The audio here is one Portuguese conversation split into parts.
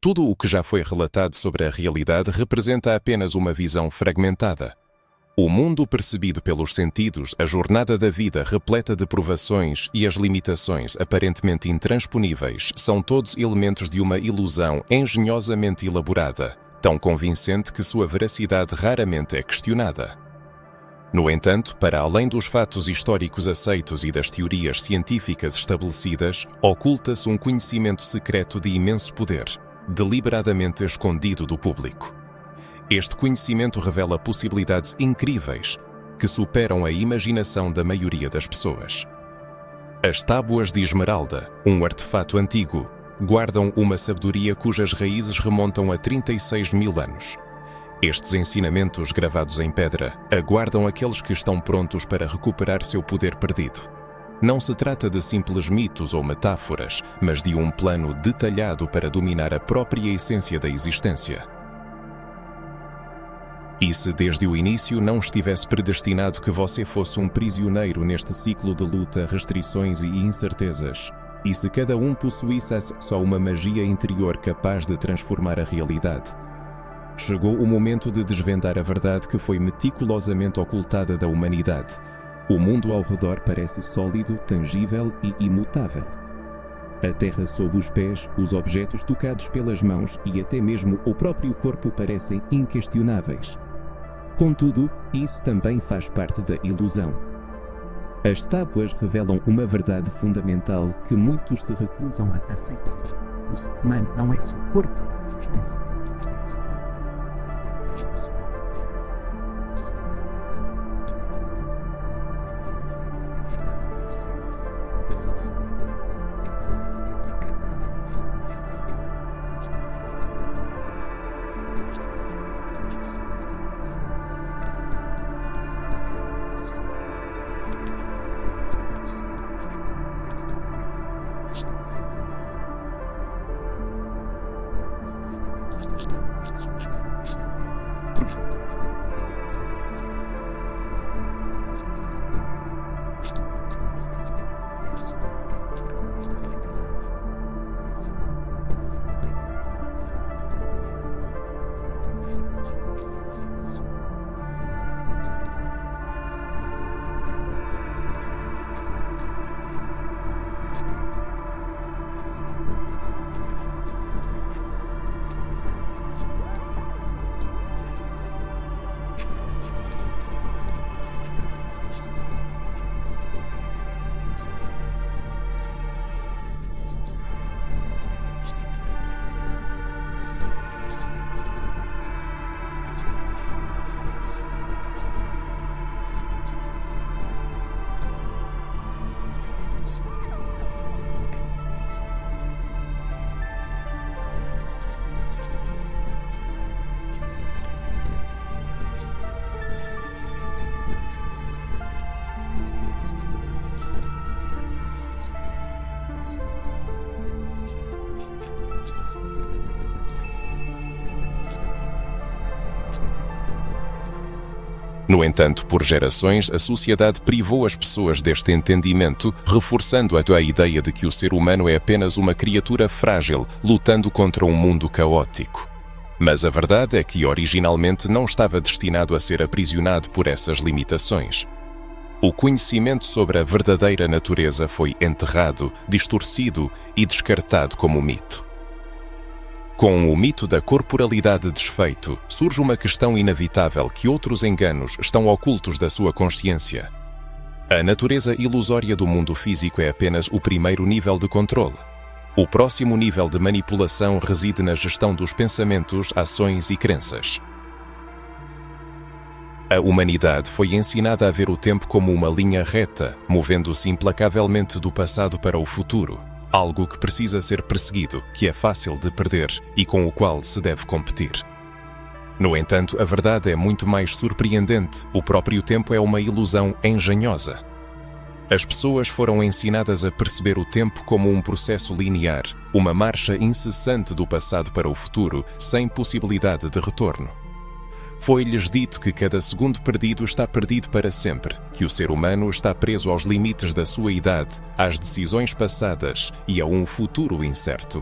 Tudo o que já foi relatado sobre a realidade representa apenas uma visão fragmentada. O mundo percebido pelos sentidos, a jornada da vida repleta de provações e as limitações aparentemente intransponíveis são todos elementos de uma ilusão engenhosamente elaborada, tão convincente que sua veracidade raramente é questionada. No entanto, para além dos fatos históricos aceitos e das teorias científicas estabelecidas, oculta-se um conhecimento secreto de imenso poder, deliberadamente escondido do público. Este conhecimento revela possibilidades incríveis que superam a imaginação da maioria das pessoas. As tábuas de esmeralda, um artefato antigo, guardam uma sabedoria cujas raízes remontam a 36 mil anos. Estes ensinamentos gravados em pedra aguardam aqueles que estão prontos para recuperar seu poder perdido. Não se trata de simples mitos ou metáforas, mas de um plano detalhado para dominar a própria essência da existência. E se desde o início não estivesse predestinado que você fosse um prisioneiro neste ciclo de luta, restrições e incertezas? E se cada um possuísse só uma magia interior capaz de transformar a realidade? Chegou o momento de desvendar a verdade que foi meticulosamente ocultada da humanidade. O mundo ao redor parece sólido, tangível e imutável. A terra sob os pés, os objetos tocados pelas mãos e até mesmo o próprio corpo parecem inquestionáveis. Contudo, isso também faz parte da ilusão. As tábuas revelam uma verdade fundamental que muitos se recusam a aceitar. O ser humano não é seu corpo, nem seus pensamentos, nem seu nome, nem mesmo sua mente. O ser humano é muito maior. E a verdadeira essência, a percepção interna, que provavelmente é encarnada em forma física, mas não limitada por ela. Desde o nascimento, as pessoas são ensinadas a acreditar na limitação da carne e do sangue, a crer que o corpo é o próprio ser e que com a morte do corpo a existência cessa. Os ensinamentos das tábuas desmascaram este engano, projetado para manter a ignorância. O orgulho é apenas um desempenho, instrumento concedido pelo universo para interagir com esta realidade. E assim como a taça contém água, mas não a própria água, a forma que a brilhância azul, e não o contrário. A Ilíada materna percebeu que os flores antigos já sabiam há muito tempo. A física quântica sugere que o observador influencia a realidade, que a obediência molda o mundo físico. Experimentos mostram que o comportamento das partículas subatômicas muda dependendo de serem observadas ou não. Se as ilusões da vida podem alterar a estrutura da realidade, o que se pode dizer sobre o poder da mente? As tábuas falam sobre isso e dão-nos a mão, afirmando que a realidade não é uma prisão, é algo que cada pessoa cria ativamente a cada momento. Lembre-se dos momentos de profunda intuição que o seu arco contradizia a lógica, das vezes em que o tempo parecia desacelerar, quando apenas os pensamentos pareciam mudar o curso dos eventos. Isso não são maravilhas, mas fez proposta a sua verdadeira natureza. Compreendes-te aqui no mundo e não está limitada ao mundo físico. No entanto, por gerações, a sociedade privou as pessoas deste entendimento, reforçando a ideia de que o ser humano é apenas uma criatura frágil, lutando contra um mundo caótico. Mas a verdade é que originalmente não estava destinado a ser aprisionado por essas limitações. O conhecimento sobre a verdadeira natureza foi enterrado, distorcido e descartado como mito. Com o mito da corporalidade desfeito, surge uma questão inevitável que outros enganos estão ocultos da sua consciência. A natureza ilusória do mundo físico é apenas o primeiro nível de controle. O próximo nível de manipulação reside na gestão dos pensamentos, ações e crenças. A humanidade foi ensinada a ver o tempo como uma linha reta, movendo-se implacavelmente do passado para o futuro. Algo que precisa ser perseguido, que é fácil de perder e com o qual se deve competir. No entanto, a verdade é muito mais surpreendente. O próprio tempo é uma ilusão engenhosa. As pessoas foram ensinadas a perceber o tempo como um processo linear, uma marcha incessante do passado para o futuro, sem possibilidade de retorno. Foi-lhes dito que cada segundo perdido está perdido para sempre, que o ser humano está preso aos limites da sua idade, às decisões passadas e a um futuro incerto.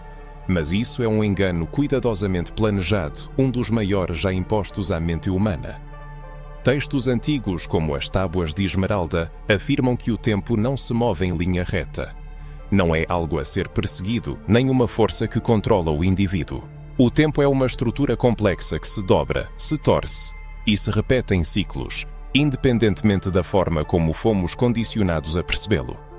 Mas isso é um engano cuidadosamente planejado, um dos maiores já impostos à mente humana. Textos antigos, como as Tábuas de Esmeralda, afirmam que o tempo não se move em linha reta. Não é algo a ser perseguido, nem uma força que controla o indivíduo. O tempo é uma estrutura complexa que se dobra, se torce e se repete em ciclos, independentemente da forma como fomos condicionados a percebê-lo.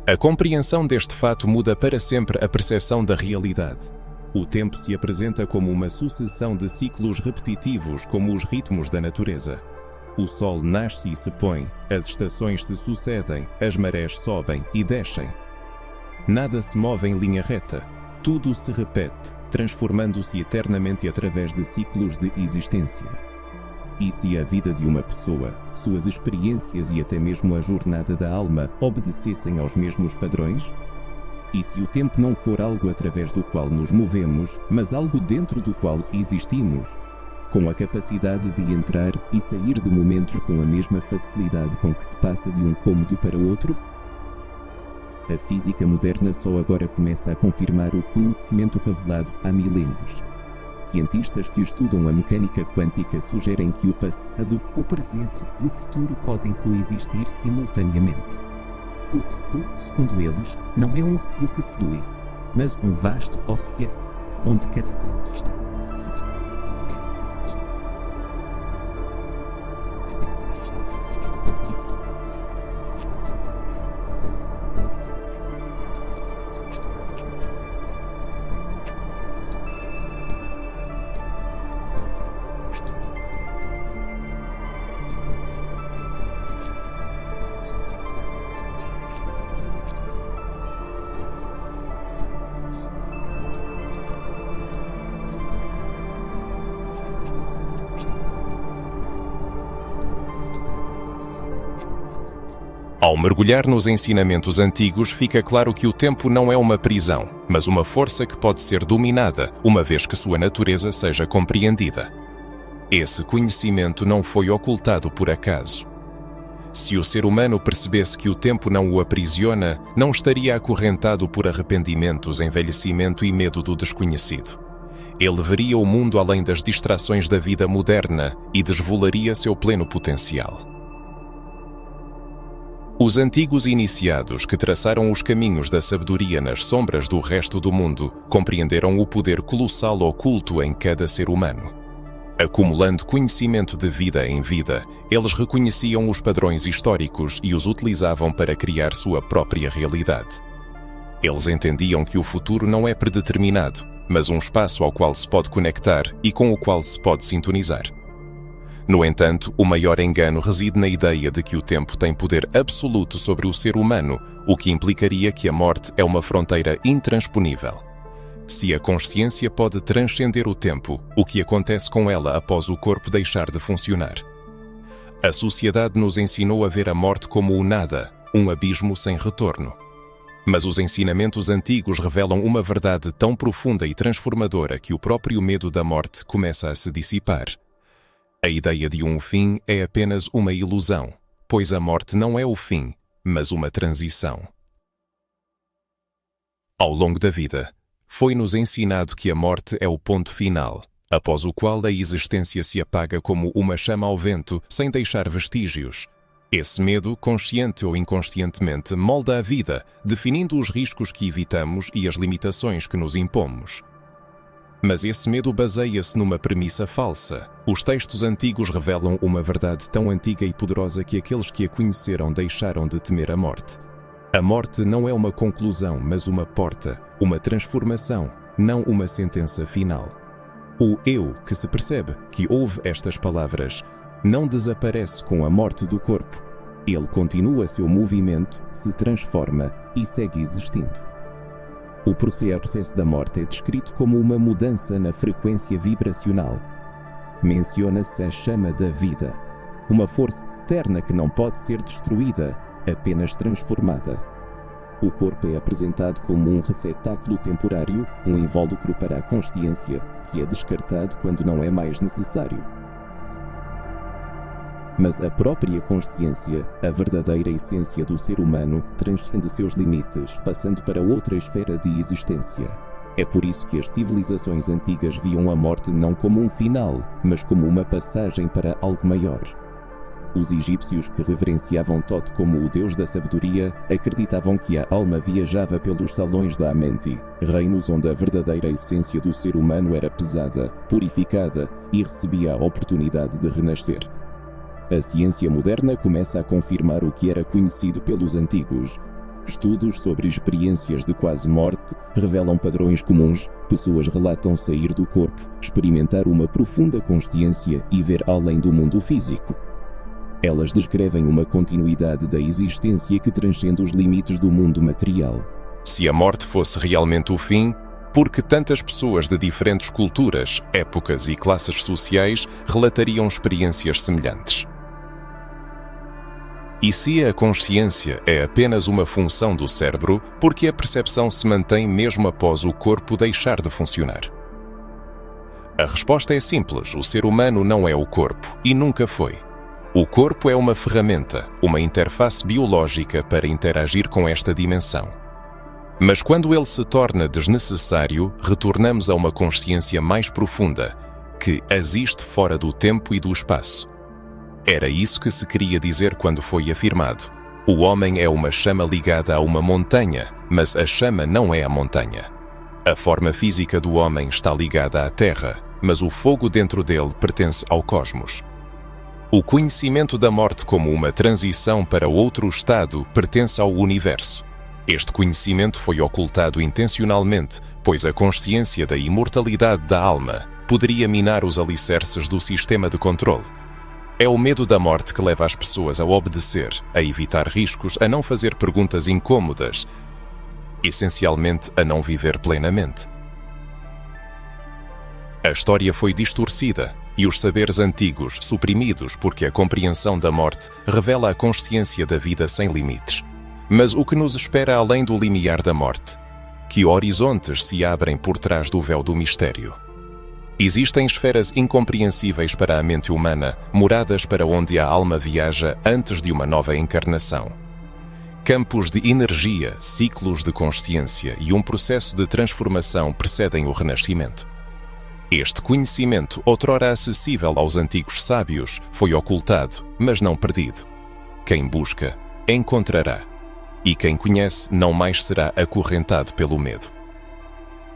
A compreensão deste fato muda para sempre a percepção da realidade. O tempo se apresenta como uma sucessão de ciclos repetitivos, como os ritmos da natureza. O sol nasce e se põe, as estações se sucedem, as marés sobem e descem. Nada se move em linha reta, tudo se repete, transformando-se eternamente através de ciclos de existência. E se a vida de uma pessoa, suas experiências e até mesmo a jornada da alma obedecessem aos mesmos padrões? E se o tempo não for algo através do qual nos movemos, mas algo dentro do qual existimos, com a capacidade de entrar e sair de momentos com a mesma facilidade com que se passa de um cômodo para outro? A física moderna só agora começa a confirmar o conhecimento revelado há milénios. Cientistas que estudam a mecânica quântica sugerem que o passado, o presente e o futuro podem coexistir simultaneamente. O tempo, segundo eles, não é um rio que flui, mas um vasto oceano, onde cada ponto está acessível a qualquer momento. Experimentos na física de partículas ensinam a mesma verdade. O passado pode ser influenciado por decisões tomadas no presente. O tempo é mesmo um livro do que deve tentar. O tempo é imutável, mas tudo muda no tempo. O tempo é livre enquanto a mudança formal é apenas um truque da mente, mas um vislumbra através do fio. Enquanto a ilusão falha e a pessoa se lembra do que muito verdadeiro. Se o tempo não é real, as vidas passadas não estão para mim, mas a memória é para ser tocada se soubermos como fazer. Ao mergulhar nos ensinamentos antigos, fica claro que o tempo não é uma prisão, mas uma força que pode ser dominada, uma vez que sua natureza seja compreendida. Esse conhecimento não foi ocultado por acaso. Se o ser humano percebesse que o tempo não o aprisiona, não estaria acorrentado por arrependimentos, envelhecimento e medo do desconhecido. Ele veria o mundo além das distrações da vida moderna e desvelaria seu pleno potencial. Os antigos iniciados que traçaram os caminhos da sabedoria nas sombras do resto do mundo compreenderam o poder colossal oculto em cada ser humano. Acumulando conhecimento de vida em vida, eles reconheciam os padrões históricos e os utilizavam para criar sua própria realidade. Eles entendiam que o futuro não é predeterminado, mas um espaço ao qual se pode conectar e com o qual se pode sintonizar. No entanto, o maior engano reside na ideia de que o tempo tem poder absoluto sobre o ser humano, o que implicaria que a morte é uma fronteira intransponível. Se a consciência pode transcender o tempo, o que acontece com ela após o corpo deixar de funcionar? A sociedade nos ensinou a ver a morte como o nada, um abismo sem retorno. Mas os ensinamentos antigos revelam uma verdade tão profunda e transformadora que o próprio medo da morte começa a se dissipar. A ideia de um fim é apenas uma ilusão, pois a morte não é o fim, mas uma transição. Ao longo da vida, foi-nos ensinado que a morte é o ponto final, após o qual a existência se apaga como uma chama ao vento, sem deixar vestígios. Esse medo, consciente ou inconscientemente, molda a vida, definindo os riscos que evitamos e as limitações que nos impomos. Mas esse medo baseia-se numa premissa falsa. Os textos antigos revelam uma verdade tão antiga e poderosa que aqueles que a conheceram deixaram de temer a morte. A morte não é uma conclusão, mas uma porta, uma transformação, não uma sentença final. O eu que se percebe, que ouve estas palavras, não desaparece com a morte do corpo. Ele continua seu movimento, se transforma e segue existindo. O processo da morte é descrito como uma mudança na frequência vibracional. Menciona-se a chama da vida, uma força eterna que não pode ser destruída, apenas transformada. O corpo é apresentado como um receptáculo temporário, um invólucro para a consciência, que é descartado quando não é mais necessário. Mas a própria consciência, a verdadeira essência do ser humano, transcende seus limites, passando para outra esfera de existência. É por isso que as civilizações antigas viam a morte não como um final, mas como uma passagem para algo maior. Os egípcios, que reverenciavam Thoth como o deus da sabedoria, acreditavam que a alma viajava pelos salões da Amenti, reinos onde a verdadeira essência do ser humano era pesada, purificada e recebia a oportunidade de renascer. A ciência moderna começa a confirmar o que era conhecido pelos antigos. Estudos sobre experiências de quase morte revelam padrões comuns. Pessoas relatam sair do corpo, experimentar uma profunda consciência e ver além do mundo físico. Elas descrevem uma continuidade da existência que transcende os limites do mundo material. Se a morte fosse realmente o fim, por que tantas pessoas de diferentes culturas, épocas e classes sociais relatariam experiências semelhantes? E se a consciência é apenas uma função do cérebro, por que a percepção se mantém mesmo após o corpo deixar de funcionar? A resposta é simples: o ser humano não é o corpo e nunca foi. O corpo é uma ferramenta, uma interface biológica para interagir com esta dimensão. Mas quando ele se torna desnecessário, retornamos a uma consciência mais profunda, que existe fora do tempo e do espaço. Era isso que se queria dizer quando foi afirmado: o homem é uma chama ligada a uma montanha, mas a chama não é a montanha. A forma física do homem está ligada à Terra, mas o fogo dentro dele pertence ao cosmos. O conhecimento da morte como uma transição para outro estado pertence ao universo. Este conhecimento foi ocultado intencionalmente, pois a consciência da imortalidade da alma poderia minar os alicerces do sistema de controle. É o medo da morte que leva as pessoas a obedecer, a evitar riscos, a não fazer perguntas incômodas, essencialmente a não viver plenamente. A história foi distorcida e os saberes antigos suprimidos porque a compreensão da morte revela a consciência da vida sem limites. Mas o que nos espera além do limiar da morte? Que horizontes se abrem por trás do véu do mistério? Existem esferas incompreensíveis para a mente humana, moradas para onde a alma viaja antes de uma nova encarnação. Campos de energia, ciclos de consciência e um processo de transformação precedem o renascimento. Este conhecimento, outrora acessível aos antigos sábios, foi ocultado, mas não perdido. Quem busca, encontrará. E quem conhece não mais será acorrentado pelo medo.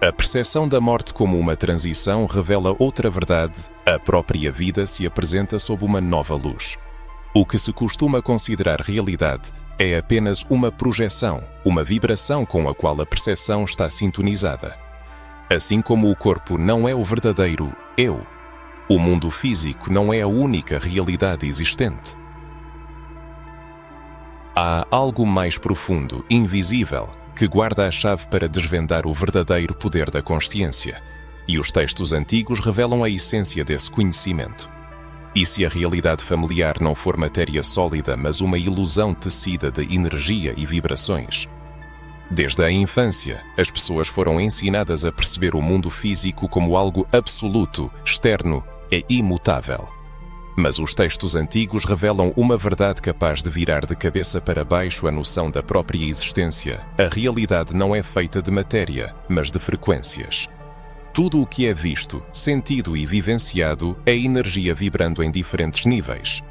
A percepção da morte como uma transição revela outra verdade: a própria vida se apresenta sob uma nova luz. O que se costuma considerar realidade é apenas uma projeção, uma vibração com a qual a percepção está sintonizada. Assim como o corpo não é o verdadeiro eu, o mundo físico não é a única realidade existente. Há algo mais profundo, invisível, que guarda a chave para desvendar o verdadeiro poder da consciência, e os textos antigos revelam a essência desse conhecimento. E se a realidade familiar não for matéria sólida, mas uma ilusão tecida de energia e vibrações? Desde a infância, as pessoas foram ensinadas a perceber o mundo físico como algo absoluto, externo e imutável. Mas os textos antigos revelam uma verdade capaz de virar de cabeça para baixo a noção da própria existência. A realidade não é feita de matéria, mas de frequências. Tudo o que é visto, sentido e vivenciado é energia vibrando em diferentes níveis.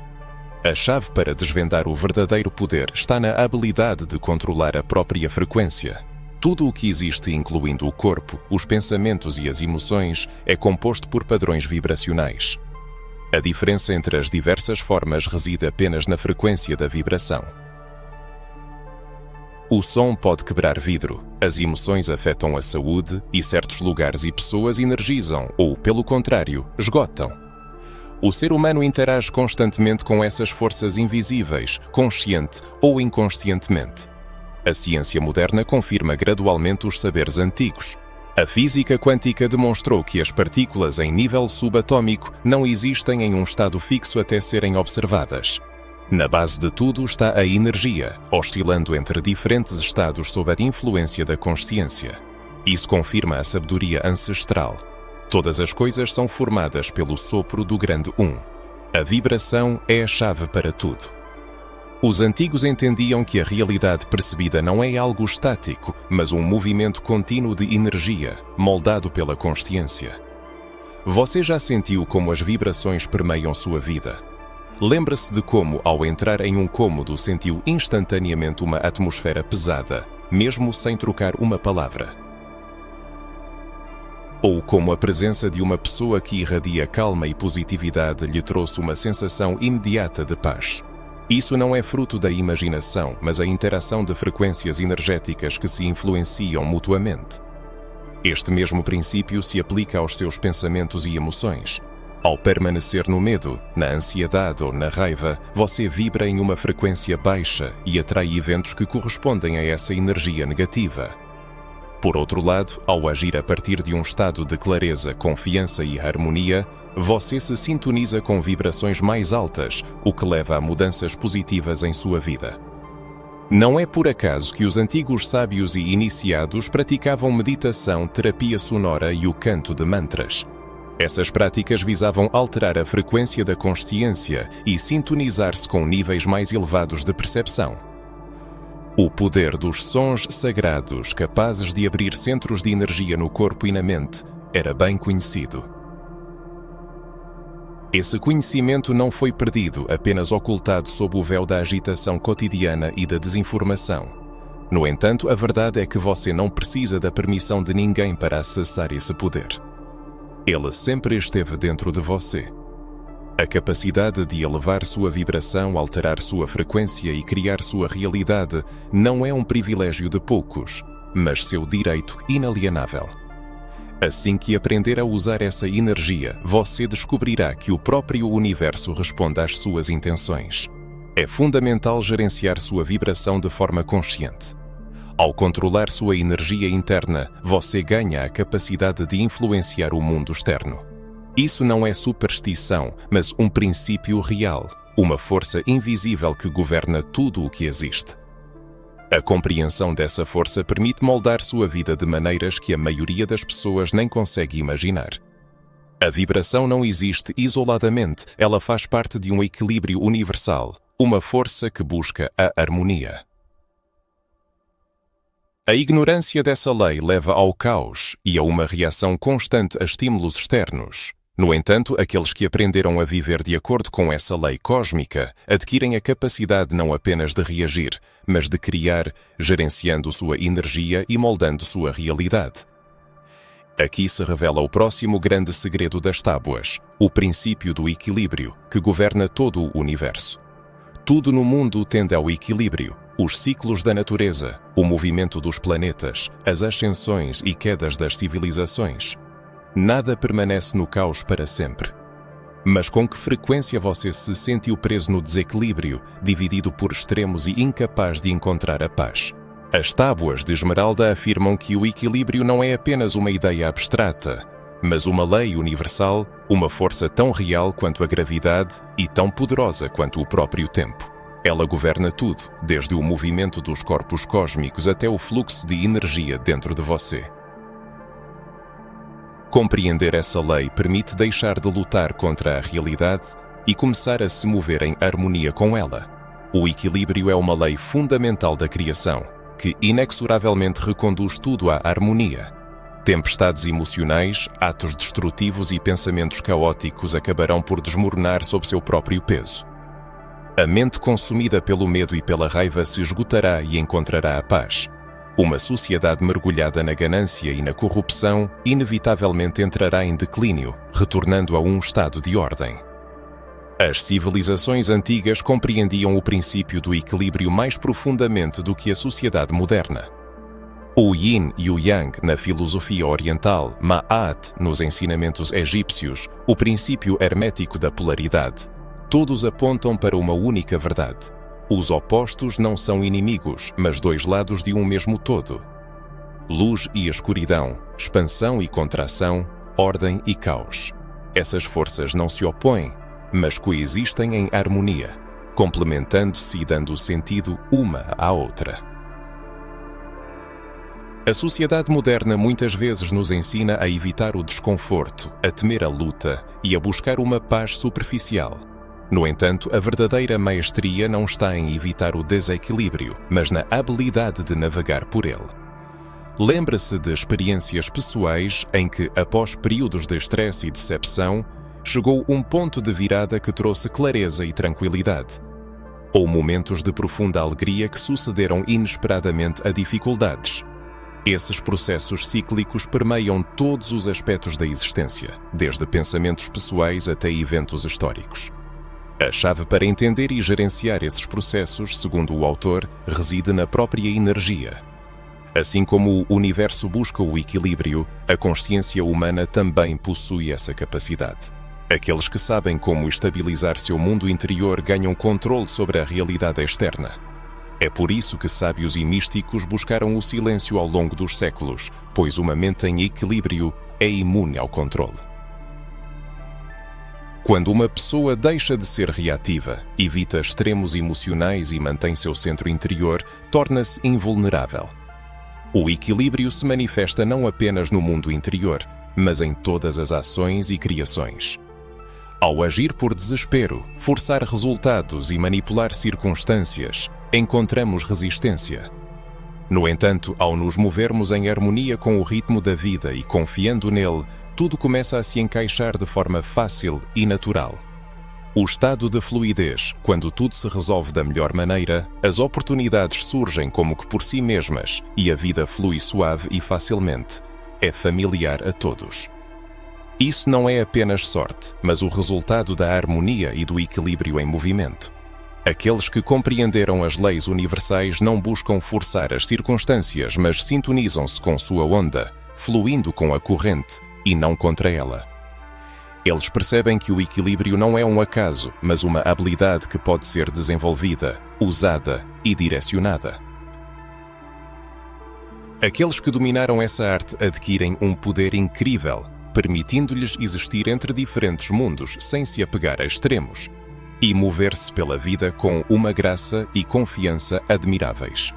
A chave para desvendar o verdadeiro poder está na habilidade de controlar a própria frequência. Tudo o que existe, incluindo o corpo, os pensamentos e as emoções, é composto por padrões vibracionais. A diferença entre as diversas formas reside apenas na frequência da vibração. O som pode quebrar vidro, as emoções afetam a saúde e certos lugares e pessoas energizam ou, pelo contrário, esgotam. O ser humano interage constantemente com essas forças invisíveis, consciente ou inconscientemente. A ciência moderna confirma gradualmente os saberes antigos. A física quântica demonstrou que as partículas em nível subatômico não existem em um estado fixo até serem observadas. Na base de tudo está a energia, oscilando entre diferentes estados sob a influência da consciência. Isso confirma a sabedoria ancestral. Todas as coisas são formadas pelo sopro do grande Um. A vibração é a chave para tudo. Os antigos entendiam que a realidade percebida não é algo estático, mas um movimento contínuo de energia, moldado pela consciência. Você já sentiu como as vibrações permeiam sua vida? Lembra-se de como, ao entrar em um cômodo, sentiu instantaneamente uma atmosfera pesada, mesmo sem trocar uma palavra? Ou como a presença de uma pessoa que irradia calma e positividade lhe trouxe uma sensação imediata de paz? Isso não é fruto da imaginação, mas a interação de frequências energéticas que se influenciam mutuamente. Este mesmo princípio se aplica aos seus pensamentos e emoções. Ao permanecer no medo, na ansiedade ou na raiva, você vibra em uma frequência baixa e atrai eventos que correspondem a essa energia negativa. Por outro lado, ao agir a partir de um estado de clareza, confiança e harmonia, você se sintoniza com vibrações mais altas, o que leva a mudanças positivas em sua vida. Não é por acaso que os antigos sábios e iniciados praticavam meditação, terapia sonora e o canto de mantras. Essas práticas visavam alterar a frequência da consciência e sintonizar-se com níveis mais elevados de percepção. O poder dos sons sagrados capazes de abrir centros de energia no corpo e na mente era bem conhecido. Esse conhecimento não foi perdido, apenas ocultado sob o véu da agitação cotidiana e da desinformação. No entanto, a verdade é que você não precisa da permissão de ninguém para acessar esse poder. Ele sempre esteve dentro de você. A capacidade de elevar sua vibração, alterar sua frequência e criar sua realidade não é um privilégio de poucos, mas seu direito inalienável. Assim que aprender a usar essa energia, você descobrirá que o próprio universo responde às suas intenções. É fundamental gerenciar sua vibração de forma consciente. Ao controlar sua energia interna, você ganha a capacidade de influenciar o mundo externo. Isso não é superstição, mas um princípio real, uma força invisível que governa tudo o que existe. A compreensão dessa força permite moldar sua vida de maneiras que a maioria das pessoas nem consegue imaginar. A vibração não existe isoladamente, ela faz parte de um equilíbrio universal, uma força que busca a harmonia. A ignorância dessa lei leva ao caos e a uma reação constante a estímulos externos. No entanto, aqueles que aprenderam a viver de acordo com essa lei cósmica adquirem a capacidade não apenas de reagir, mas de criar, gerenciando sua energia e moldando sua realidade. Aqui se revela o próximo grande segredo das tábuas, o princípio do equilíbrio, que governa todo o universo. Tudo no mundo tende ao equilíbrio. Os ciclos da natureza, o movimento dos planetas, as ascensões e quedas das civilizações. Nada permanece no caos para sempre. Mas com que frequência você se sentiu preso no desequilíbrio, dividido por extremos e incapaz de encontrar a paz? As tábuas de esmeralda afirmam que o equilíbrio não é apenas uma ideia abstrata, mas uma lei universal, uma força tão real quanto a gravidade e tão poderosa quanto o próprio tempo. Ela governa tudo, desde o movimento dos corpos cósmicos até o fluxo de energia dentro de você. Compreender essa lei permite deixar de lutar contra a realidade e começar a se mover em harmonia com ela. O equilíbrio é uma lei fundamental da criação, que inexoravelmente reconduz tudo à harmonia. Tempestades emocionais, atos destrutivos e pensamentos caóticos acabarão por desmoronar sob seu próprio peso. A mente consumida pelo medo e pela raiva se esgotará e encontrará a paz. Uma sociedade mergulhada na ganância e na corrupção inevitavelmente entrará em declínio, retornando a um estado de ordem. As civilizações antigas compreendiam o princípio do equilíbrio mais profundamente do que a sociedade moderna. O Yin e o Yang na filosofia oriental, Ma'at nos ensinamentos egípcios, o princípio hermético da polaridade. Todos apontam para uma única verdade. Os opostos não são inimigos, mas dois lados de um mesmo todo. Luz e escuridão, expansão e contração, ordem e caos. Essas forças não se opõem, mas coexistem em harmonia, complementando-se e dando sentido uma à outra. A sociedade moderna muitas vezes nos ensina a evitar o desconforto, a temer a luta e a buscar uma paz superficial. No entanto, a verdadeira maestria não está em evitar o desequilíbrio, mas na habilidade de navegar por ele. Lembre-se de experiências pessoais em que, após períodos de estresse e decepção, chegou um ponto de virada que trouxe clareza e tranquilidade. Ou momentos de profunda alegria que sucederam inesperadamente a dificuldades. Esses processos cíclicos permeiam todos os aspectos da existência, desde pensamentos pessoais até eventos históricos. A chave para entender e gerenciar esses processos, segundo o autor, reside na própria energia. Assim como o universo busca o equilíbrio, a consciência humana também possui essa capacidade. Aqueles que sabem como estabilizar seu mundo interior ganham controle sobre a realidade externa. É por isso que sábios e místicos buscaram o silêncio ao longo dos séculos, pois uma mente em equilíbrio é imune ao controle. Quando uma pessoa deixa de ser reativa, evita extremos emocionais e mantém seu centro interior, torna-se invulnerável. O equilíbrio se manifesta não apenas no mundo interior, mas em todas as ações e criações. Ao agir por desespero, forçar resultados e manipular circunstâncias, encontramos resistência. No entanto, ao nos movermos em harmonia com o ritmo da vida e confiando nele, tudo começa a se encaixar de forma fácil e natural. O estado de fluidez, quando tudo se resolve da melhor maneira, as oportunidades surgem como que por si mesmas e a vida flui suave e facilmente, é familiar a todos. Isso não é apenas sorte, mas o resultado da harmonia e do equilíbrio em movimento. Aqueles que compreenderam as leis universais não buscam forçar as circunstâncias, mas sintonizam-se com sua onda, fluindo com a corrente e não contra ela. Eles percebem que o equilíbrio não é um acaso, mas uma habilidade que pode ser desenvolvida, usada e direcionada. Aqueles que dominaram essa arte adquirem um poder incrível, permitindo-lhes existir entre diferentes mundos sem se apegar a extremos e mover-se pela vida com uma graça e confiança admiráveis.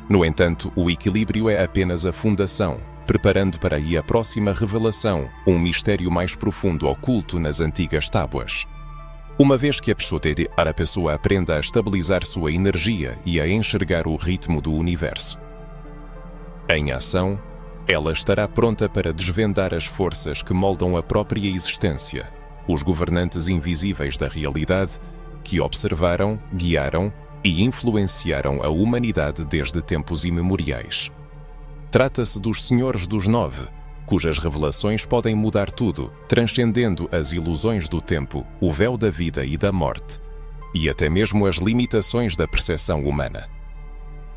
No entanto, o equilíbrio é apenas a fundação, preparando para aí a próxima revelação, um mistério mais profundo oculto nas antigas tábuas. Uma vez que a pessoa aprenda a estabilizar sua energia e a enxergar o ritmo do universo. Em ação, ela estará pronta para desvendar as forças que moldam a própria existência, os governantes invisíveis da realidade que observaram, guiaram e influenciaram a humanidade desde tempos imemoriais. Trata-se dos Senhores dos Nove, cujas revelações podem mudar tudo, transcendendo as ilusões do tempo, o véu da vida e da morte, e até mesmo as limitações da percepção humana.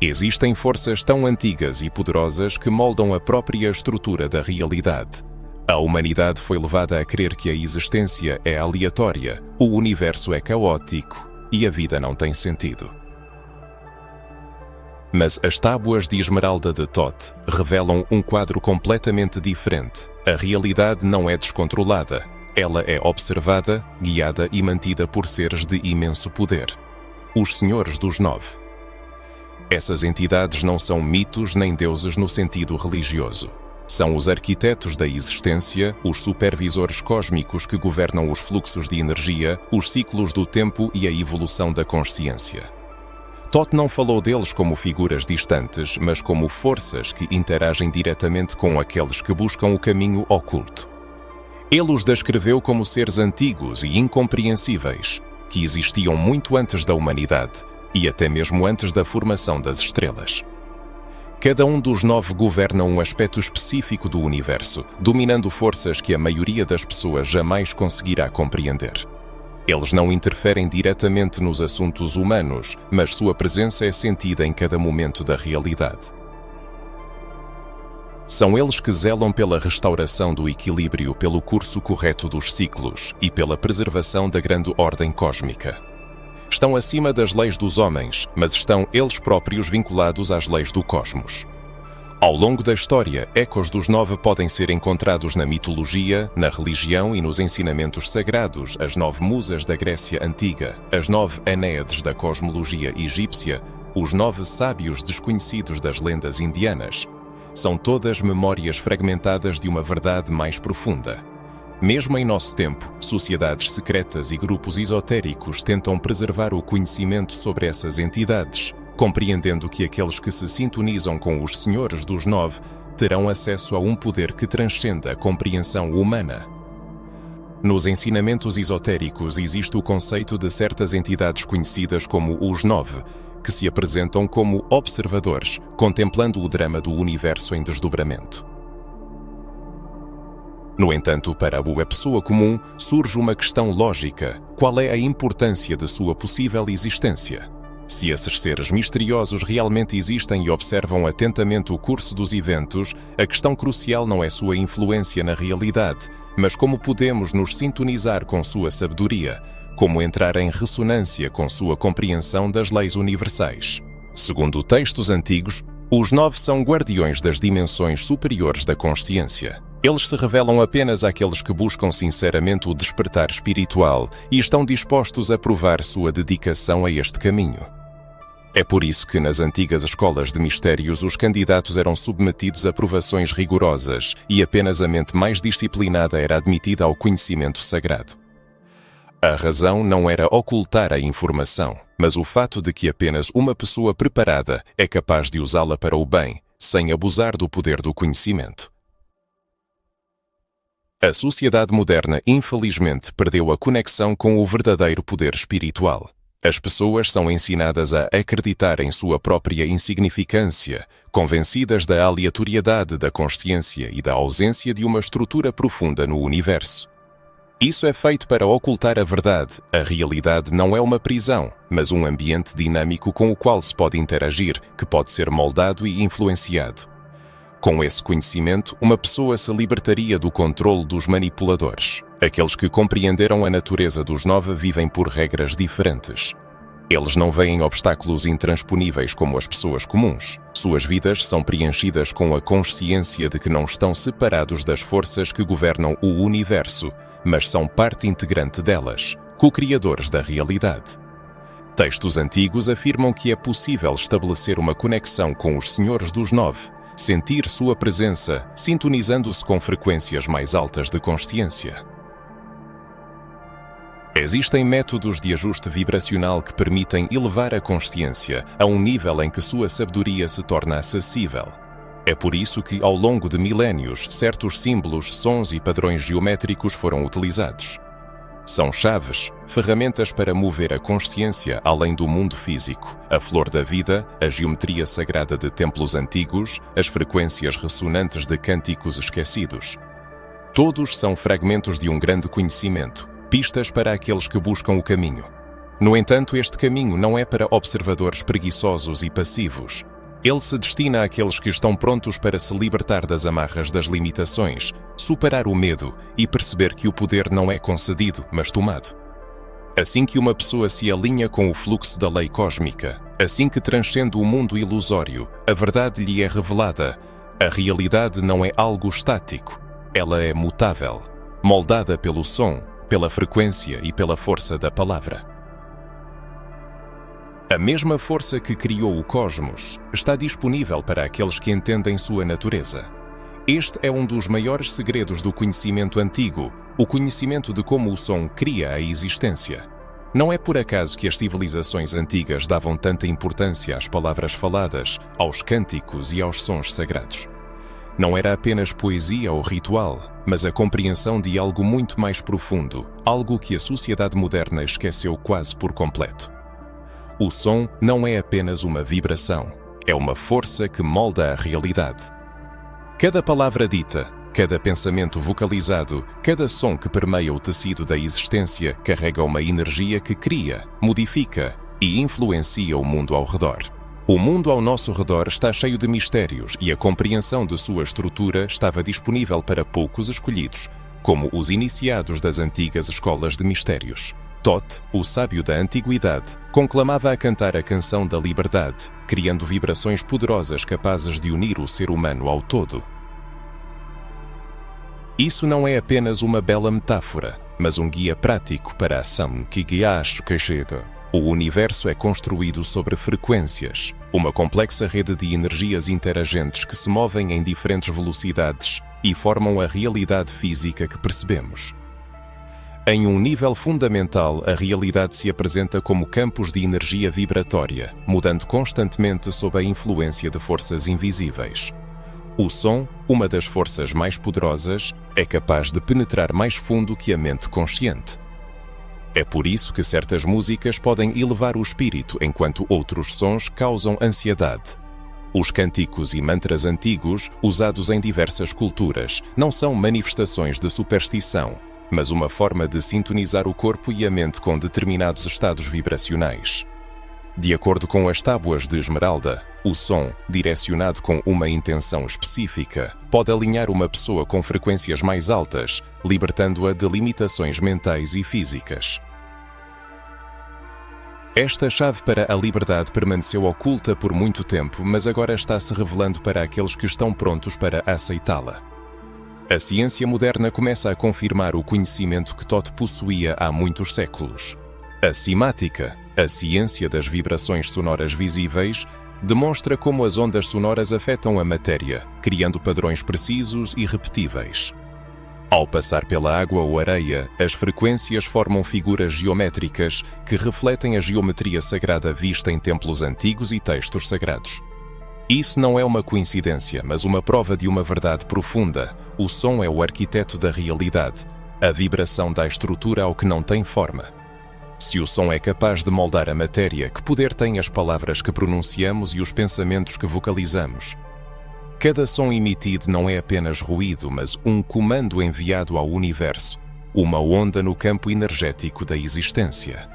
Existem forças tão antigas e poderosas que moldam a própria estrutura da realidade. A humanidade foi levada a crer que a existência é aleatória, o universo é caótico e a vida não tem sentido. Mas as tábuas de esmeralda de Thoth revelam um quadro completamente diferente. A realidade não é descontrolada, ela é observada, guiada e mantida por seres de imenso poder. Os Senhores dos Nove. Essas entidades não são mitos nem deuses no sentido religioso. São os arquitetos da existência, os supervisores cósmicos que governam os fluxos de energia, os ciclos do tempo e a evolução da consciência. Thoth não falou deles como figuras distantes, mas como forças que interagem diretamente com aqueles que buscam o caminho oculto. Ele os descreveu como seres antigos e incompreensíveis, que existiam muito antes da humanidade e até mesmo antes da formação das estrelas. Cada um dos nove governa um aspecto específico do universo, dominando forças que a maioria das pessoas jamais conseguirá compreender. Eles não interferem diretamente nos assuntos humanos, mas sua presença é sentida em cada momento da realidade. São eles que zelam pela restauração do equilíbrio, pelo curso correto dos ciclos e pela preservação da grande ordem cósmica. Estão acima das leis dos homens, mas estão eles próprios vinculados às leis do cosmos. Ao longo da história, ecos dos nove podem ser encontrados na mitologia, na religião e nos ensinamentos sagrados, as nove musas da Grécia Antiga, as nove Enéades da cosmologia egípcia, os nove sábios desconhecidos das lendas indianas. São todas memórias fragmentadas de uma verdade mais profunda. Mesmo em nosso tempo, sociedades secretas e grupos esotéricos tentam preservar o conhecimento sobre essas entidades, compreendendo que aqueles que se sintonizam com os Senhores dos Nove terão acesso a um poder que transcende a compreensão humana. Nos ensinamentos esotéricos existe o conceito de certas entidades conhecidas como os Nove, que se apresentam como observadores, contemplando o drama do universo em desdobramento. No entanto, para a pessoa comum, surge uma questão lógica: qual é a importância de sua possível existência? Se esses seres misteriosos realmente existem e observam atentamente o curso dos eventos, a questão crucial não é sua influência na realidade, mas como podemos nos sintonizar com sua sabedoria, como entrar em ressonância com sua compreensão das leis universais. Segundo textos antigos, os Nove são guardiões das dimensões superiores da consciência. Eles se revelam apenas àqueles que buscam sinceramente o despertar espiritual e estão dispostos a provar sua dedicação a este caminho. É por isso que nas antigas escolas de mistérios os candidatos eram submetidos a provações rigorosas e apenas a mente mais disciplinada era admitida ao conhecimento sagrado. A razão não era ocultar a informação, mas o fato de que apenas uma pessoa preparada é capaz de usá-la para o bem, sem abusar do poder do conhecimento. A sociedade moderna, infelizmente, perdeu a conexão com o verdadeiro poder espiritual. As pessoas são ensinadas a acreditar em sua própria insignificância, convencidas da aleatoriedade da consciência e da ausência de uma estrutura profunda no universo. Isso é feito para ocultar a verdade. A realidade não é uma prisão, mas um ambiente dinâmico com o qual se pode interagir, que pode ser moldado e influenciado. Com esse conhecimento, uma pessoa se libertaria do controle dos manipuladores. Aqueles que compreenderam a natureza dos Nove vivem por regras diferentes. Eles não veem obstáculos intransponíveis como as pessoas comuns. Suas vidas são preenchidas com a consciência de que não estão separados das forças que governam o universo, mas são parte integrante delas, co-criadores da realidade. Textos antigos afirmam que é possível estabelecer uma conexão com os Senhores dos Nove, sentir sua presença, sintonizando-se com frequências mais altas de consciência. Existem métodos de ajuste vibracional que permitem elevar a consciência a um nível em que sua sabedoria se torna acessível. É por isso que, ao longo de milénios, certos símbolos, sons e padrões geométricos foram utilizados. São chaves, ferramentas para mover a consciência além do mundo físico, a flor da vida, a geometria sagrada de templos antigos, as frequências ressonantes de cânticos esquecidos. Todos são fragmentos de um grande conhecimento, pistas para aqueles que buscam o caminho. No entanto, este caminho não é para observadores preguiçosos e passivos. Ele se destina àqueles que estão prontos para se libertar das amarras das limitações, superar o medo e perceber que o poder não é concedido, mas tomado. Assim que uma pessoa se alinha com o fluxo da lei cósmica, assim que transcende o mundo ilusório, a verdade lhe é revelada. A realidade não é algo estático, ela é mutável, moldada pelo som, pela frequência e pela força da palavra. A mesma força que criou o cosmos está disponível para aqueles que entendem sua natureza. Este é um dos maiores segredos do conhecimento antigo, o conhecimento de como o som cria a existência. Não é por acaso que as civilizações antigas davam tanta importância às palavras faladas, aos cânticos e aos sons sagrados. Não era apenas poesia ou ritual, mas a compreensão de algo muito mais profundo, algo que a sociedade moderna esqueceu quase por completo. O som não é apenas uma vibração, é uma força que molda a realidade. Cada palavra dita, cada pensamento vocalizado, cada som que permeia o tecido da existência carrega uma energia que cria, modifica e influencia o mundo ao redor. O mundo ao nosso redor está cheio de mistérios e a compreensão de sua estrutura estava disponível para poucos escolhidos, como os iniciados das antigas escolas de mistérios. Thoth, o sábio da antiguidade, conclamava a cantar a canção da liberdade, criando vibrações poderosas capazes de unir o ser humano ao todo. Isso não é apenas uma bela metáfora, mas um guia prático para a ação que guiaste que chega. O universo é construído sobre frequências, uma complexa rede de energias interagentes que se movem em diferentes velocidades e formam a realidade física que percebemos. Em um nível fundamental, a realidade se apresenta como campos de energia vibratória, mudando constantemente sob a influência de forças invisíveis. O som, uma das forças mais poderosas, é capaz de penetrar mais fundo que a mente consciente. É por isso que certas músicas podem elevar o espírito, enquanto outros sons causam ansiedade. Os cânticos e mantras antigos, usados em diversas culturas, não são manifestações de superstição, mas uma forma de sintonizar o corpo e a mente com determinados estados vibracionais. De acordo com as tábuas de esmeralda, o som, direcionado com uma intenção específica, pode alinhar uma pessoa com frequências mais altas, libertando-a de limitações mentais e físicas. Esta chave para a liberdade permaneceu oculta por muito tempo, mas agora está se revelando para aqueles que estão prontos para aceitá-la. A ciência moderna começa a confirmar o conhecimento que Thoth possuía há muitos séculos. A cimática, a ciência das vibrações sonoras visíveis, demonstra como as ondas sonoras afetam a matéria, criando padrões precisos e repetíveis. Ao passar pela água ou areia, as frequências formam figuras geométricas que refletem a geometria sagrada vista em templos antigos e textos sagrados. Isso não é uma coincidência, mas uma prova de uma verdade profunda. O som é o arquiteto da realidade. A vibração dá estrutura ao que não tem forma. Se o som é capaz de moldar a matéria, que poder têm as palavras que pronunciamos e os pensamentos que vocalizamos? Cada som emitido não é apenas ruído, mas um comando enviado ao universo, uma onda no campo energético da existência.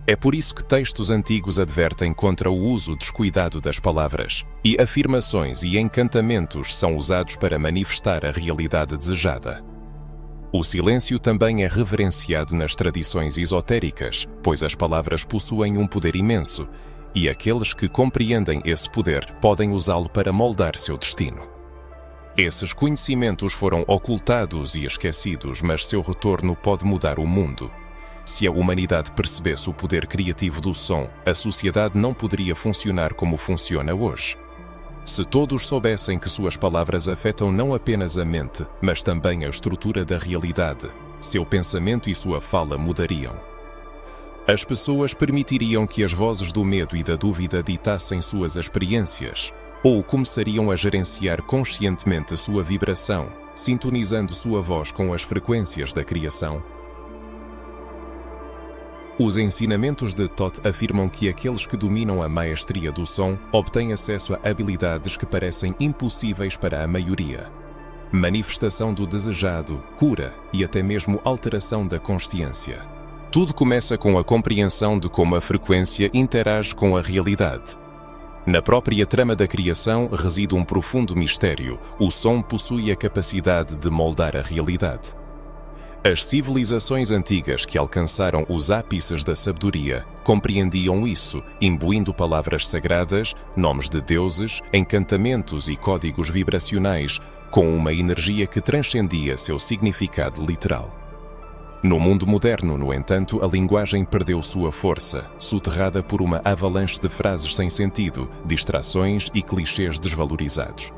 É por isso que textos antigos advertem contra o uso descuidado das palavras, e afirmações e encantamentos são usados para manifestar a realidade desejada. O silêncio também é reverenciado nas tradições esotéricas, pois as palavras possuem um poder imenso, e aqueles que compreendem esse poder podem usá-lo para moldar seu destino. Esses conhecimentos foram ocultados e esquecidos, mas seu retorno pode mudar o mundo. Se a humanidade percebesse o poder criativo do som, a sociedade não poderia funcionar como funciona hoje. Se todos soubessem que suas palavras afetam não apenas a mente, mas também a estrutura da realidade, seu pensamento e sua fala mudariam. As pessoas permitiriam que as vozes do medo e da dúvida ditassem suas experiências, ou começariam a gerenciar conscientemente sua vibração, sintonizando sua voz com as frequências da criação. Os ensinamentos de Thoth afirmam que aqueles que dominam a maestria do som obtêm acesso a habilidades que parecem impossíveis para a maioria. Manifestação do desejado, cura e até mesmo alteração da consciência. Tudo começa com a compreensão de como a frequência interage com a realidade. Na própria trama da criação reside um profundo mistério. O som possui a capacidade de moldar a realidade. As civilizações antigas que alcançaram os ápices da sabedoria compreendiam isso, imbuindo palavras sagradas, nomes de deuses, encantamentos e códigos vibracionais, com uma energia que transcendia seu significado literal. No mundo moderno, no entanto, a linguagem perdeu sua força, soterrada por uma avalanche de frases sem sentido, distrações e clichês desvalorizados.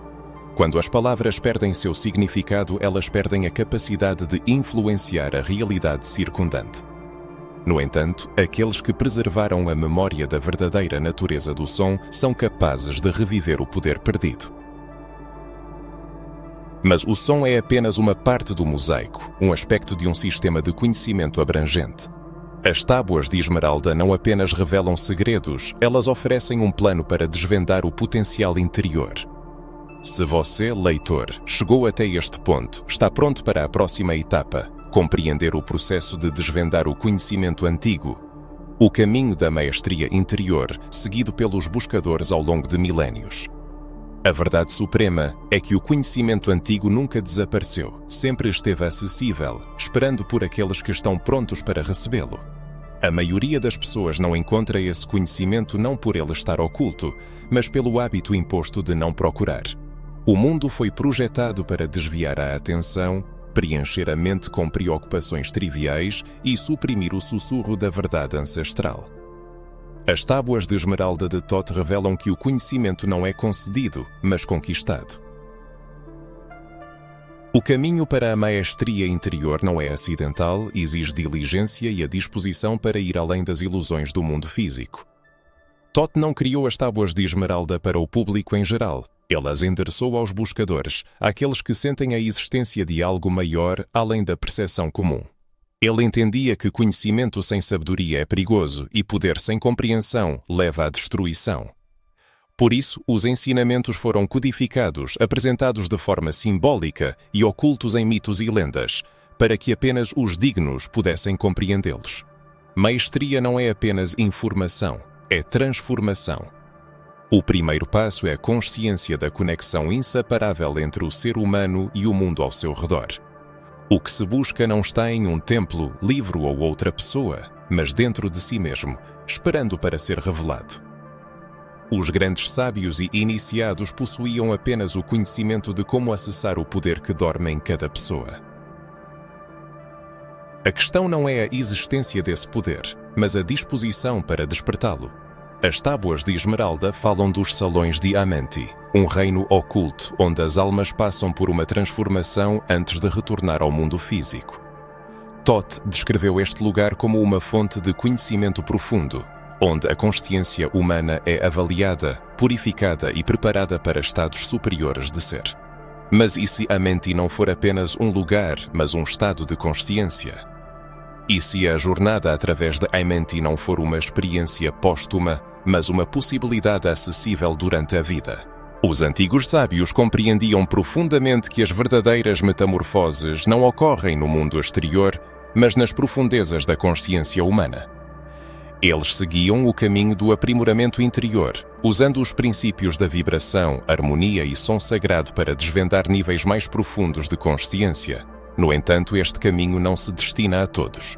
Quando as palavras perdem seu significado, elas perdem a capacidade de influenciar a realidade circundante. No entanto, aqueles que preservaram a memória da verdadeira natureza do som são capazes de reviver o poder perdido. Mas o som é apenas uma parte do mosaico, um aspecto de um sistema de conhecimento abrangente. As tábuas de esmeralda não apenas revelam segredos, elas oferecem um plano para desvendar o potencial interior. Se você, leitor, chegou até este ponto, está pronto para a próxima etapa, compreender o processo de desvendar o conhecimento antigo, o caminho da maestria interior seguido pelos buscadores ao longo de milénios. A verdade suprema é que o conhecimento antigo nunca desapareceu, sempre esteve acessível, esperando por aqueles que estão prontos para recebê-lo. A maioria das pessoas não encontra esse conhecimento não por ele estar oculto, mas pelo hábito imposto de não procurar. O mundo foi projetado para desviar a atenção, preencher a mente com preocupações triviais e suprimir o sussurro da verdade ancestral. As tábuas de esmeralda de Thoth revelam que o conhecimento não é concedido, mas conquistado. O caminho para a maestria interior não é acidental, exige diligência e a disposição para ir além das ilusões do mundo físico. Thoth não criou as tábuas de esmeralda para o público em geral. Ele as endereçou aos buscadores, àqueles que sentem a existência de algo maior além da percepção comum. Ele entendia que conhecimento sem sabedoria é perigoso e poder sem compreensão leva à destruição. Por isso, os ensinamentos foram codificados, apresentados de forma simbólica e ocultos em mitos e lendas, para que apenas os dignos pudessem compreendê-los. Maestria não é apenas informação, é transformação. O primeiro passo é a consciência da conexão inseparável entre o ser humano e o mundo ao seu redor. O que se busca não está em um templo, livro ou outra pessoa, mas dentro de si mesmo, esperando para ser revelado. Os grandes sábios e iniciados possuíam apenas o conhecimento de como acessar o poder que dorme em cada pessoa. A questão não é a existência desse poder, mas a disposição para despertá-lo. As tábuas de esmeralda falam dos salões de Amenti, um reino oculto onde as almas passam por uma transformação antes de retornar ao mundo físico. Thoth descreveu este lugar como uma fonte de conhecimento profundo, onde a consciência humana é avaliada, purificada e preparada para estados superiores de ser. Mas e se Amenti não for apenas um lugar, mas um estado de consciência? E se a jornada através de Amenti não for uma experiência póstuma, mas uma possibilidade acessível durante a vida? Os antigos sábios compreendiam profundamente que as verdadeiras metamorfoses não ocorrem no mundo exterior, mas nas profundezas da consciência humana. Eles seguiam o caminho do aprimoramento interior, usando os princípios da vibração, harmonia e som sagrado para desvendar níveis mais profundos de consciência. No entanto, este caminho não se destina a todos.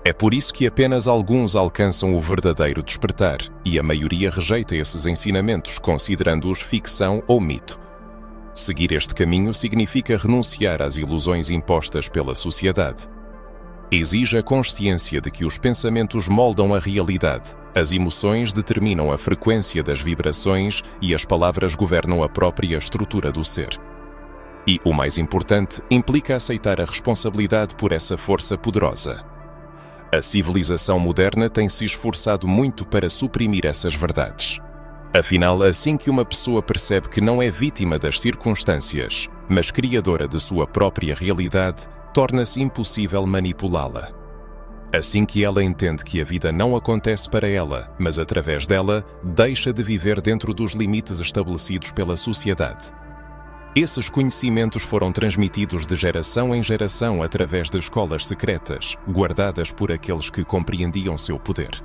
É por isso que apenas alguns alcançam o verdadeiro despertar, e a maioria rejeita esses ensinamentos, considerando-os ficção ou mito. Seguir este caminho significa renunciar às ilusões impostas pela sociedade. Exige a consciência de que os pensamentos moldam a realidade, as emoções determinam a frequência das vibrações e as palavras governam a própria estrutura do ser. E, o mais importante, implica aceitar a responsabilidade por essa força poderosa. A civilização moderna tem se esforçado muito para suprimir essas verdades. Afinal, assim que uma pessoa percebe que não é vítima das circunstâncias, mas criadora de sua própria realidade, torna-se impossível manipulá-la. Assim que ela entende que a vida não acontece para ela, mas através dela, deixa de viver dentro dos limites estabelecidos pela sociedade. Esses conhecimentos foram transmitidos de geração em geração através de escolas secretas, guardadas por aqueles que compreendiam seu poder.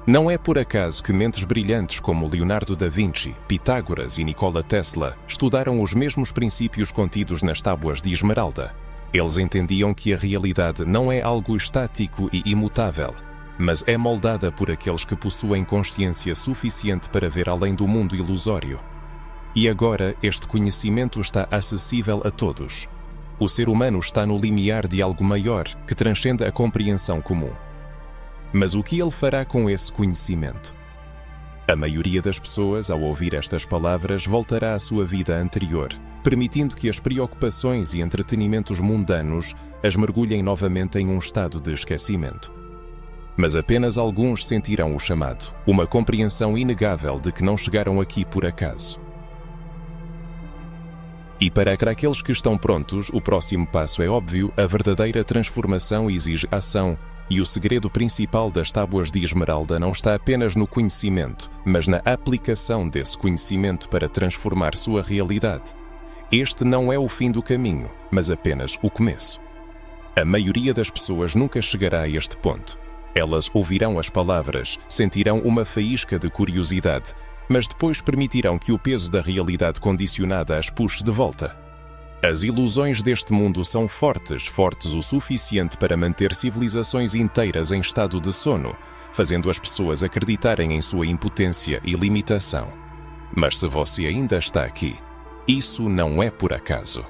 Não é por acaso que mentes brilhantes como Leonardo da Vinci, Pitágoras e Nikola Tesla estudaram os mesmos princípios contidos nas tábuas de esmeralda. Eles entendiam que a realidade não é algo estático e imutável, mas é moldada por aqueles que possuem consciência suficiente para ver além do mundo ilusório. E agora este conhecimento está acessível a todos. O ser humano está no limiar de algo maior, que transcende a compreensão comum. Mas o que ele fará com esse conhecimento? A maioria das pessoas, ao ouvir estas palavras, voltará à sua vida anterior, permitindo que as preocupações e entretenimentos mundanos as mergulhem novamente em um estado de esquecimento. Mas apenas alguns sentirão o chamado, uma compreensão inegável de que não chegaram aqui por acaso. E para aqueles que estão prontos, o próximo passo é óbvio: a verdadeira transformação exige ação. E o segredo principal das tábuas de esmeralda não está apenas no conhecimento, mas na aplicação desse conhecimento para transformar sua realidade. Este não é o fim do caminho, mas apenas o começo. A maioria das pessoas nunca chegará a este ponto. Elas ouvirão as palavras, sentirão uma faísca de curiosidade, mas depois permitirão que o peso da realidade condicionada as puxe de volta. As ilusões deste mundo são fortes o suficiente para manter civilizações inteiras em estado de sono, fazendo as pessoas acreditarem em sua impotência e limitação. Mas se você ainda está aqui, isso não é por acaso.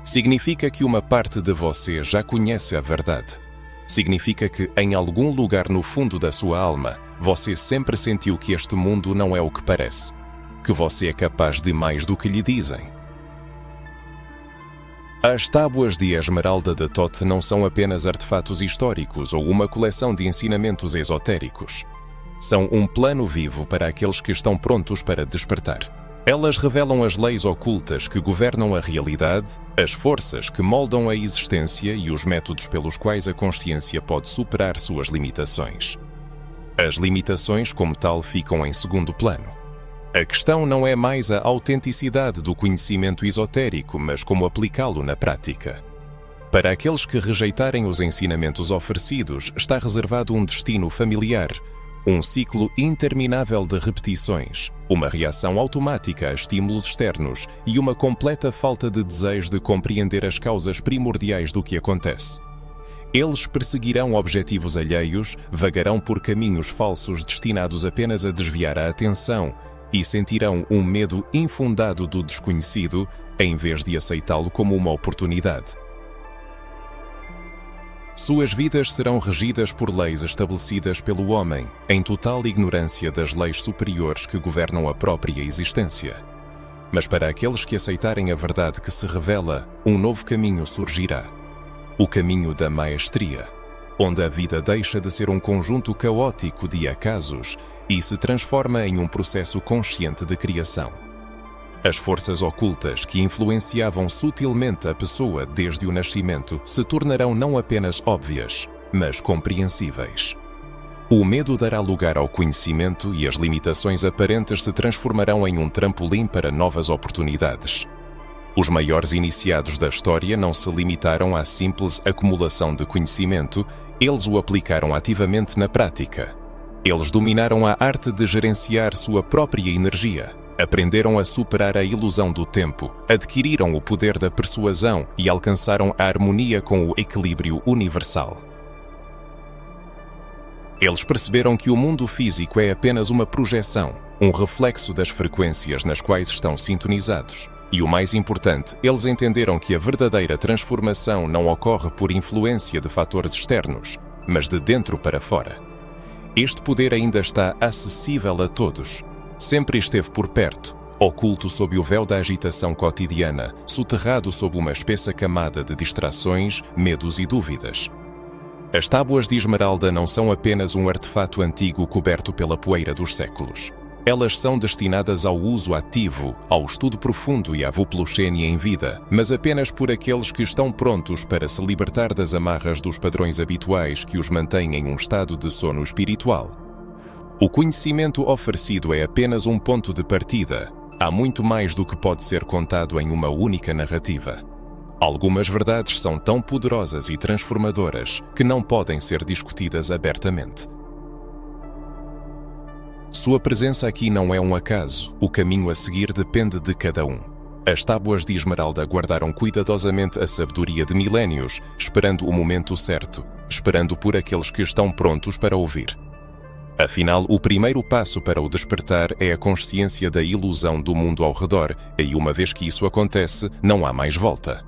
Significa que uma parte de você já conhece a verdade. Significa que, em algum lugar no fundo da sua alma, você sempre sentiu que este mundo não é o que parece. que você é capaz de mais do que lhe dizem. As tábuas de Esmeralda de Thoth não são apenas artefatos históricos ou uma coleção de ensinamentos esotéricos. São um plano vivo para aqueles que estão prontos para despertar. Elas revelam as leis ocultas que governam a realidade, as forças que moldam a existência e os métodos pelos quais a consciência pode superar suas limitações. As limitações, como tal, ficam em segundo plano. A questão não é mais a autenticidade do conhecimento esotérico, mas como aplicá-lo na prática. Para aqueles que rejeitarem os ensinamentos oferecidos, está reservado um destino familiar, um ciclo interminável de repetições, uma reação automática a estímulos externos e uma completa falta de desejo de compreender as causas primordiais do que acontece. Eles perseguirão objetivos alheios, vagarão por caminhos falsos destinados apenas a desviar a atenção e sentirão um medo infundado do desconhecido, em vez de aceitá-lo como uma oportunidade. Suas vidas serão regidas por leis estabelecidas pelo homem, em total ignorância das leis superiores que governam a própria existência. Mas para aqueles que aceitarem a verdade que se revela, um novo caminho surgirá. O caminho da maestria, onde a vida deixa de ser um conjunto caótico de acasos e se transforma em um processo consciente de criação. As forças ocultas que influenciavam sutilmente a pessoa desde o nascimento se tornarão não apenas óbvias, mas compreensíveis. O medo dará lugar ao conhecimento e as limitações aparentes se transformarão em um trampolim para novas oportunidades. Os maiores iniciados da história não se limitaram à simples acumulação de conhecimento, eles o aplicaram ativamente na prática. Eles dominaram a arte de gerenciar sua própria energia, aprenderam a superar a ilusão do tempo, adquiriram o poder da persuasão e alcançaram a harmonia com o equilíbrio universal. Eles perceberam que o mundo físico é apenas uma projeção, um reflexo das frequências nas quais estão sintonizados. E o mais importante, eles entenderam que a verdadeira transformação não ocorre por influência de fatores externos, mas de dentro para fora. Este poder ainda está acessível a todos. Sempre esteve por perto, oculto sob o véu da agitação cotidiana, soterrado sob uma espessa camada de distrações, medos e dúvidas. As tábuas de Esmeralda não são apenas um artefato antigo coberto pela poeira dos séculos. Elas são destinadas ao uso ativo, ao estudo profundo e à Vupluxénia em vida, mas apenas por aqueles que estão prontos para se libertar das amarras dos padrões habituais que os mantêm em um estado de sono espiritual. O conhecimento oferecido é apenas um ponto de partida. Há muito mais do que pode ser contado em uma única narrativa. Algumas verdades são tão poderosas e transformadoras que não podem ser discutidas abertamente. Sua presença aqui não é um acaso, o caminho a seguir depende de cada um. As tábuas de Esmeralda guardaram cuidadosamente a sabedoria de milénios, esperando o momento certo, esperando por aqueles que estão prontos para ouvir. Afinal, o primeiro passo para o despertar é a consciência da ilusão do mundo ao redor, e uma vez que isso acontece, não há mais volta.